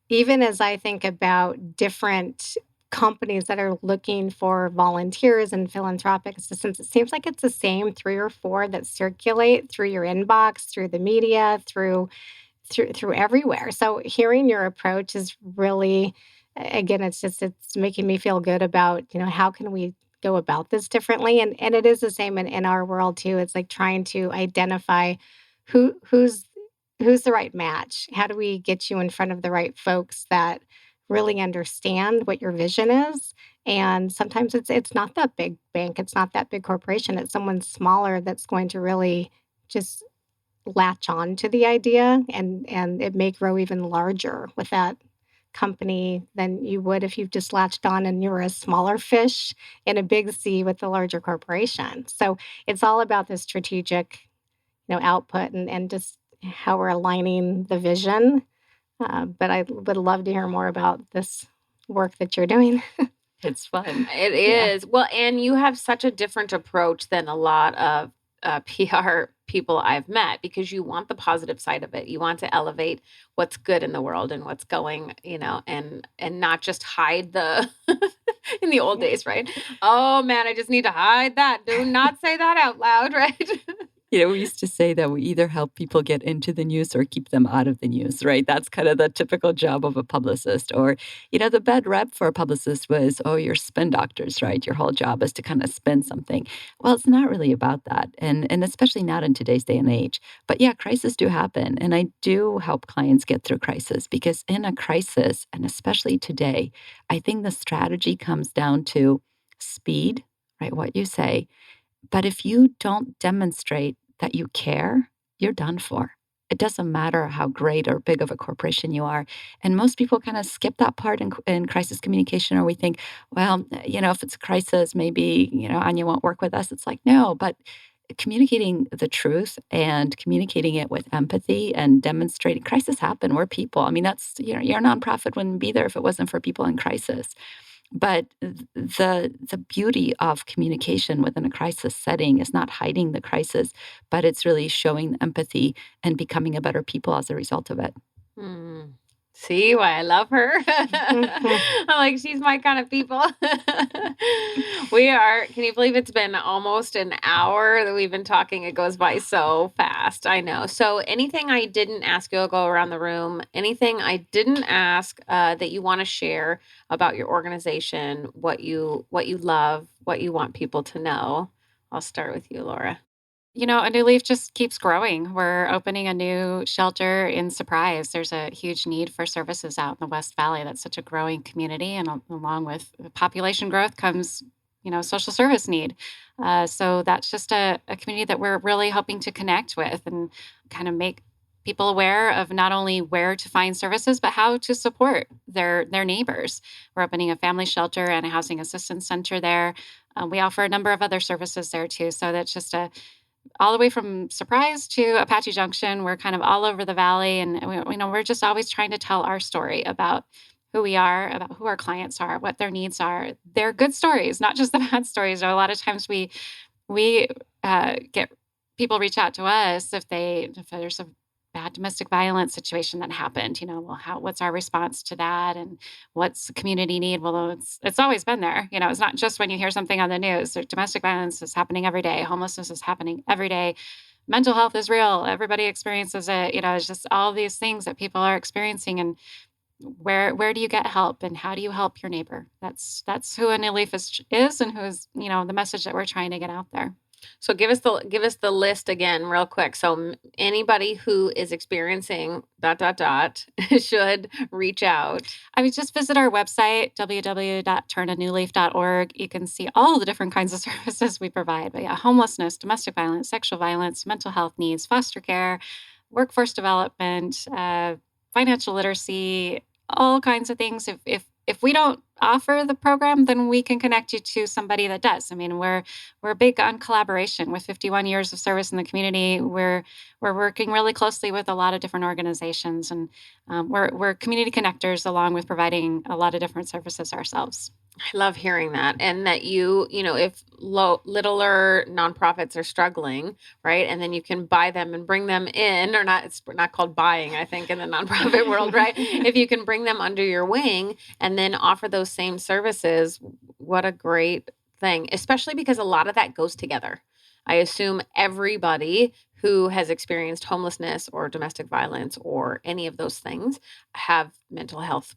even as I think about different companies that are looking for volunteers and philanthropic assistance, it seems like it's the same 3 or 4 that circulate through your inbox, through the media, through everywhere. So hearing your approach is really, again, it's making me feel good about, how can we go about this differently? And it is the same in our world too. It's like trying to identify who who's who's the right match. How do we get you in front of the right folks that really understand what your vision is? And sometimes it's not that big bank, it's not that big corporation, it's someone smaller that's going to really just latch on to the idea, and it may grow even larger with that company than you would if you've just latched on and you're a smaller fish in a big sea with a larger corporation. So it's all about the strategic, output and just how we're aligning the vision. But I would love to hear more about this work that you're doing. It's fun. It Yeah. is. Well, and you have such a different approach than a lot of PR people I've met because you want the positive side of it. You want to elevate what's good in the world and what's going, and not just hide the in the old days, right? Oh man, I just need to hide that. Do not say that out loud, right? We used to say that we either help people get into the news or keep them out of the news, right? That's kind of the typical job of a publicist. Or, the bad rep for a publicist was, oh, you're spin doctors, right? Your whole job is to kind of spin something. Well, it's not really about that. And especially not in today's day and age. But yeah, crises do happen. And I do help clients get through crisis because in a crisis, and especially today, I think the strategy comes down to speed, right? What you say. But if you don't demonstrate that you care, you're done for. It doesn't matter how great or big of a corporation you are. And most people kind of skip that part in crisis communication, or we think, well, if it's a crisis, maybe, Ania won't work with us. It's like, no, but communicating the truth and communicating it with empathy and demonstrating crisis happen. We're people. I mean, that's, your nonprofit wouldn't be there if it wasn't for people in crisis. But the beauty of communication within a crisis setting is not hiding the crisis, but it's really showing empathy and becoming a better people as a result of it. Hmm. See why I love her? I'm like, she's my kind of people. Can you believe it's been almost an hour that we've been talking? It goes by so fast. I know. So anything I didn't ask you, I'll go around the room. Anything I didn't ask that you want to share about your organization, what you love, what you want people to know? I'll start with you, Laura. A New Leaf just keeps growing. We're opening a new shelter in Surprise. There's a huge need for services out in the West Valley. That's such a growing community. And along with population growth comes, social service need. So that's just a community that we're really hoping to connect with and kind of make people aware of not only where to find services, but how to support their neighbors. We're opening a family shelter and a housing assistance center there. We offer a number of other services there too. So that's just all the way from Surprise to Apache Junction. We're kind of all over the valley, and we're just always trying to tell our story about who we are, about who our clients are, what their needs are. They're good stories, not just the bad stories. A lot of times we get people reach out to us if there's a bad domestic violence situation that happened. What's our response to that, and what's the community need? Well, it's always been there. It's not just when you hear something on the news. Domestic violence is happening every day. Homelessness is happening every day. Mental health is real. Everybody experiences it. It's just all these things that people are experiencing. And where do you get help, and how do you help your neighbor? That's who a New Leaf is, and who's the message that we're trying to get out there. So give us the list again real quick. So anybody who is experiencing ... should reach out. I would just visit our website, www.turnanewleaf.org. You can see all the different kinds of services we provide. But yeah, homelessness, domestic violence, sexual violence, mental health needs, foster care, workforce development, financial literacy, all kinds of things. If we don't offer the program, then we can connect you to somebody that does. I mean, we're big on collaboration. With 51 years of service in the community, we're working really closely with a lot of different organizations, and we're community connectors along with providing a lot of different services ourselves. I love hearing that. And that if littler nonprofits are struggling, right? And then you can buy them and bring them in, or not, it's not called buying, I think, in the nonprofit world, right? If you can bring them under your wing and then offer those same services, what a great thing, especially because a lot of that goes together. I assume everybody who has experienced homelessness or domestic violence or any of those things have mental health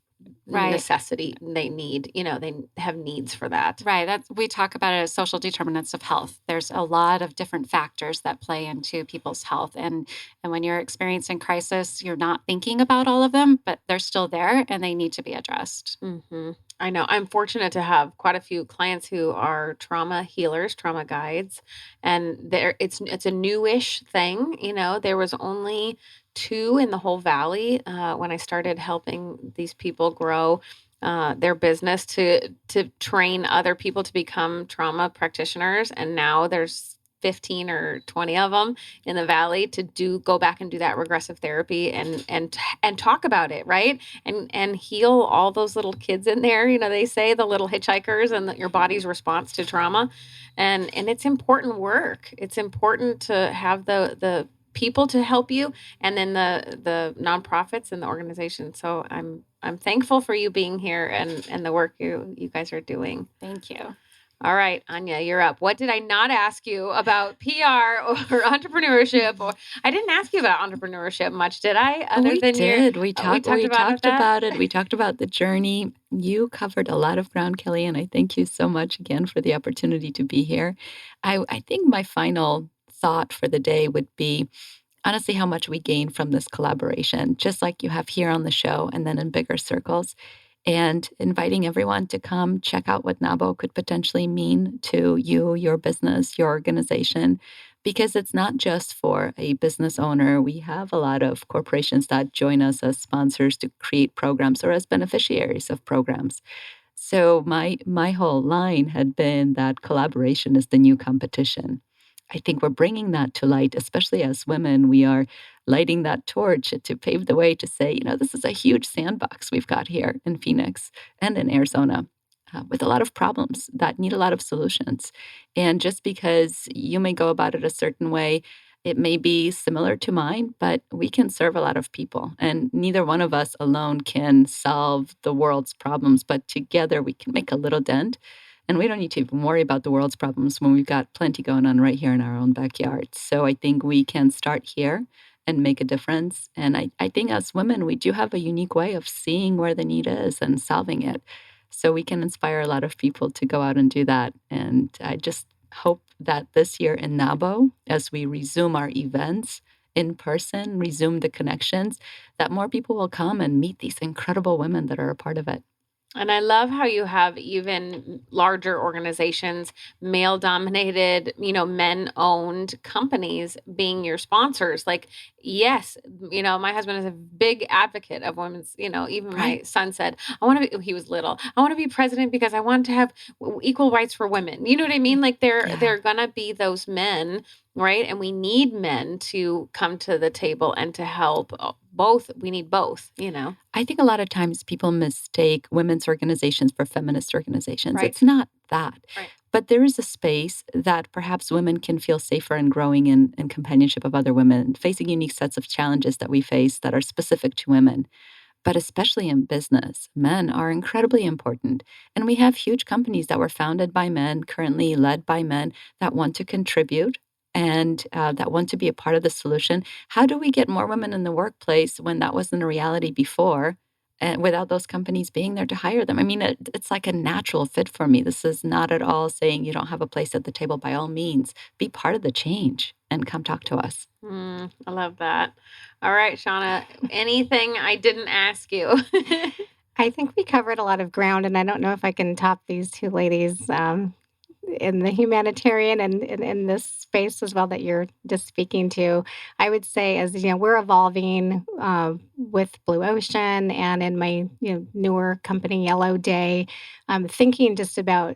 Right. necessity. They need, they have needs for that. Right. We talk about it as social determinants of health. There's a lot of different factors that play into people's health. And when you're experiencing crisis, you're not thinking about all of them, but they're still there and they need to be addressed. Mm-hmm. I know. I'm fortunate to have quite a few clients who are trauma healers, trauma guides, and it's a newish thing. There was only 2 in the whole valley when I started helping these people grow their business to train other people to become trauma practitioners, and now there's 15 or 20 of them in the valley to go back and do that regressive therapy and talk about it, right? And heal all those little kids in there. They say the little hitchhikers and your body's response to trauma, and it's important work. It's important to have the people to help you, and then the nonprofits and the organization. So I'm thankful for you being here and the work you guys are doing. Thank you. All right, Ania, you're up. What did I not ask you about PR or entrepreneurship? Or I didn't ask you about entrepreneurship much, did I? We did. We talked about it. We talked about the journey. You covered a lot of ground, Kelly, and I thank you so much again for the opportunity to be here. I think my final thought for the day would be honestly how much we gain from this collaboration, just like you have here on the show and then in bigger circles. And inviting everyone to come check out what NAWBO could potentially mean to you, your business, your organization, because it's not just for a business owner. We have a lot of corporations that join us as sponsors to create programs or as beneficiaries of programs. So my whole line had been that collaboration is the new competition. I think we're bringing that to light, especially as women. We are lighting that torch to pave the way to say, this is a huge sandbox we've got here in Phoenix and in Arizona with a lot of problems that need a lot of solutions. And just because you may go about it a certain way, it may be similar to mine, but we can serve a lot of people. And neither one of us alone can solve the world's problems, but together we can make a little dent. And we don't need to even worry about the world's problems when we've got plenty going on right here in our own backyard. So I think we can start here and make a difference. And I think as women, we do have a unique way of seeing where the need is and solving it. So we can inspire a lot of people to go out and do that. And I just hope that this year in NAWBO, as we resume our events in person, resume the connections, that more people will come and meet these incredible women that are a part of it. And I love how you have even larger organizations, male-dominated, men-owned companies being your sponsors. Like, yes, my husband is a big advocate of women's, even my son said, he was little, I want to be president because I want to have equal rights for women. You know what I mean? Like they're going to be those men, right? And we need men to come to the table and to help both. We need both, I think a lot of times people mistake women's organizations for feminist organizations. Right. It's not that. Right. But there is a space that perhaps women can feel safer and growing in companionship of other women, facing unique sets of challenges that we face that are specific to women. But especially in business, men are incredibly important. And we have huge companies that were founded by men, currently led by men, that want to contribute and that want to be a part of the solution. How do we get more women in the workplace when that wasn't a reality before, and without those companies being there to hire them? I mean, it's like a natural fit for me. This is not at all saying you don't have a place at the table. By all means, be part of the change and come talk to us. I love that. All right, Shana, anything I didn't ask you? I think we covered a lot of ground, and I don't know if I can top these 2 ladies in the humanitarian and in this space as well that you're just speaking to. I would say, as we're evolving with Blue Ocean and in my newer company Yellow Day, thinking just about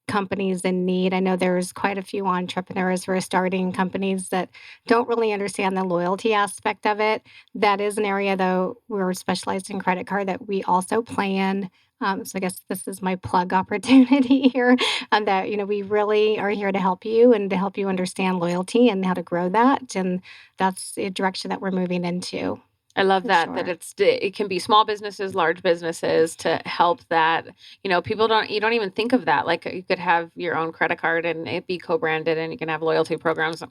companies in need. I know there's quite a few entrepreneurs who are starting companies that don't really understand the loyalty aspect of it. That is an area, though, we're specialized in credit card that we also play in. So I guess this is my plug opportunity here, that we really are here to help you and to help you understand loyalty and how to grow that, and that's the direction that we're moving into. I love For that sure. it can be small businesses, large businesses to help that. You don't even think of that. Like you could have your own credit card and it be co-branded and you can have loyalty programs.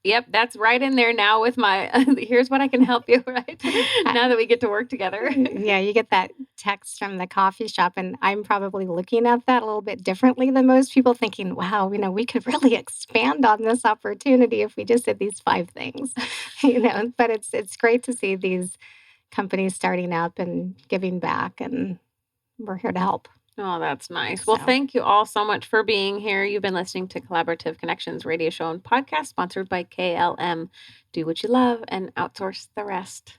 Yep, that's right in there now with my, here's what I can help you, right? Now that we get to work together. Yeah, you get that text from the coffee shop, and I'm probably looking at that a little bit differently than most people, thinking, wow, we could really expand on this opportunity if we just did these 5 things. But it's great to see these companies starting up and giving back, and we're here to help. Oh, that's nice. Well, So. thank you all so much for being here. You've been listening to Collaborative Connections radio show and podcast sponsored by KLM. Do what you love and outsource the rest.